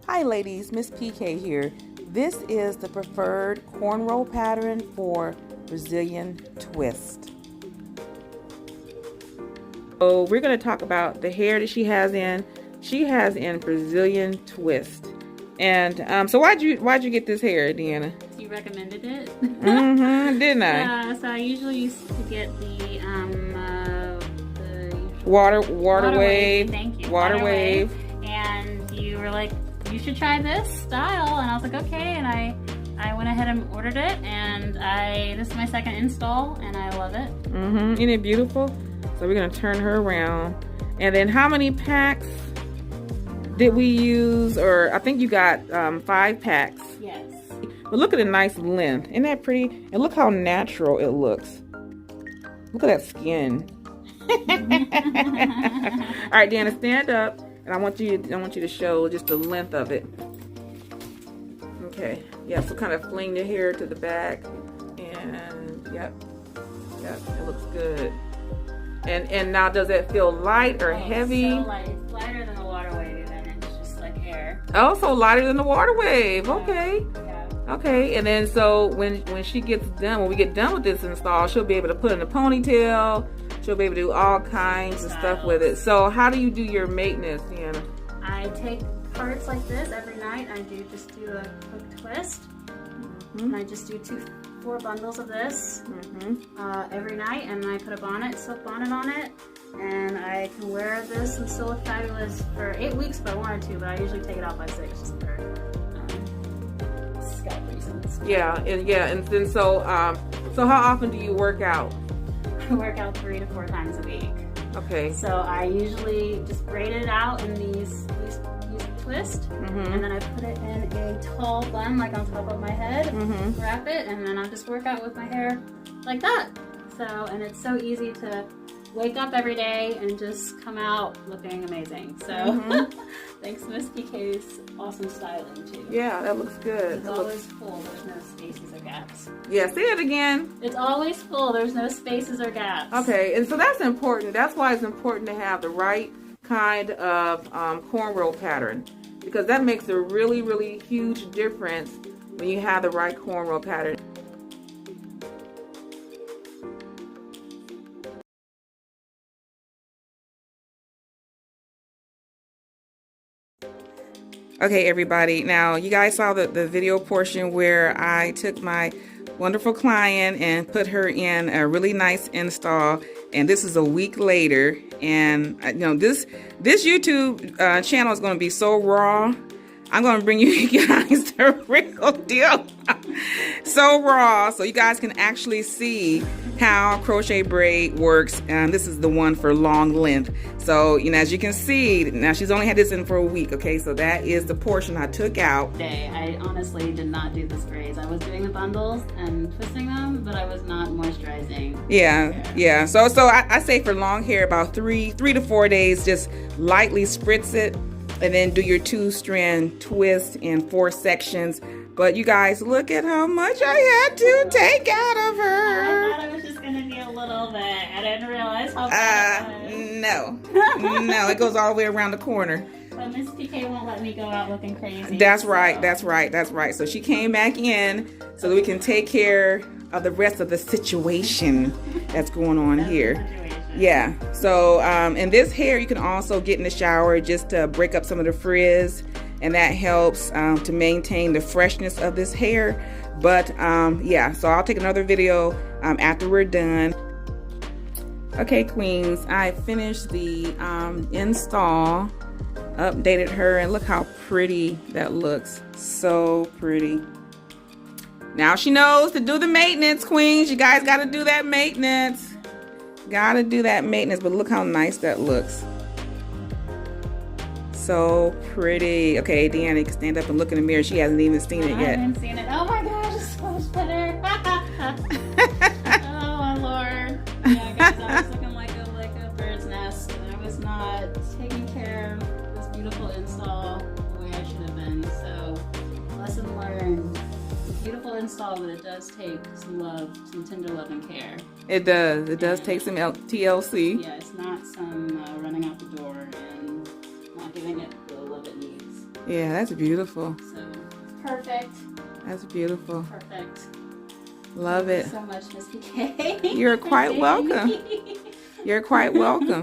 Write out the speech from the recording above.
Hi ladies, Miss PK here. This is the preferred cornrow pattern for Brazilian twist. So we're going to talk about the hair that she has in. She has in Brazilian twist. And so why'd you get this hair, Deanna? You recommended it. Didn't I? Yeah, so I usually used to get the water wave. Thank you. Water wave. And you were like, you should try this style, and I was like, okay, and I went ahead and ordered it, and this is my second install, and I love it. Isn't it beautiful? So we're gonna turn her around. And then how many packs did we use? Or I think you got 5 packs. Yes. But look at the nice length. Isn't that pretty? And look how natural it looks. Look at that skin. All right, Deanna, stand up, and I want you to show just the length of it. Okay. Yeah. So kind of fling the hair to the back, and yep, it looks good. And now, does it feel light or heavy? So light. It's lighter than the water wave, and it's just like hair. Oh, so lighter than the water wave. Okay. Yeah. Okay. And then so when she gets done, when we get done with this install, she'll be able to put in a ponytail. She'll be able to do all kinds of stuff with it. So how do you do your maintenance, Deanna? I take parts like this every night. I just do a quick twist. And I just do 4 bundles of this every night, and I put a silk bonnet on it, and I can wear this and still look fabulous for 8 weeks if I wanted to, but I usually take it off by 6 just for scalp reasons. And then so how often do you work out? I work out 3 to 4 times a week. Okay. So I usually just braid it out in these twist, and then I put it in a tall bun like on top of my head, wrap it, and then I just work out with my hair like that. So, and it's so easy to wake up every day and just come out looking amazing. So thanks Ms.Pk'S awesome styling too. Yeah, that looks good. It's always full, there's no spaces or gaps. Yeah, say it again. It's always full, there's no spaces or gaps. Okay, and so that's important. That's why it's important to have the right kind of cornrow pattern, because that makes a really, really huge difference when you have the right cornrow pattern. Okay, everybody, now you guys saw the video portion where I took my wonderful client and put her in a really nice install, and this is a week later, and you know, this YouTube channel is going to be so raw. I'm going to bring you guys the real deal. So raw, so you guys can actually see how crochet braid works. This is the one for long length. So, you know, as you can see, now she's only had this in for a week, okay? So that is the portion I took out. I honestly did not do this braids. I was doing the bundles and twisting them, but I was not moisturizing. Yeah. So I say for long hair, about 3 to 4 days, just lightly spritz it, and then do your 2-strand twist in 4 sections. But you guys, look at how much I had to take out of her. I thought it was just going to be a little bit. I didn't realize how bad it was. No, it goes all the way around the corner. But Miss PK won't let me go out looking crazy. That's right. So she came back in so that we can take care of the rest of the situation that's going on here. Yeah, so and this hair you can also get in the shower just to break up some of the frizz, and that helps to maintain the freshness of this hair. But yeah, so I'll take another video after we're done. Okay, queens, I finished the install, updated her, and look how pretty that looks. So pretty. Now she knows to do the maintenance, queens. You guys got to do that maintenance. Gotta do that maintenance, but look how nice that looks. So pretty. Okay, Deanna, you can stand up and look in the mirror. She hasn't even seen it yet. I haven't seen it. Oh my gosh, it's so much better. Oh my lord. Yeah, guys, I was looking like a bird's nest, and I was not taking care of this beautiful install the way I should have been. So, lesson learned. Beautiful install, but it does take some love, some tender love and care. It does. It does take some TLC. Yeah, it's not some running out the door and not giving it the love it needs. Yeah, that's beautiful. So perfect. That's beautiful. Perfect. Love it. Thank you so much, Ms. PK. You're quite welcome. You're quite welcome.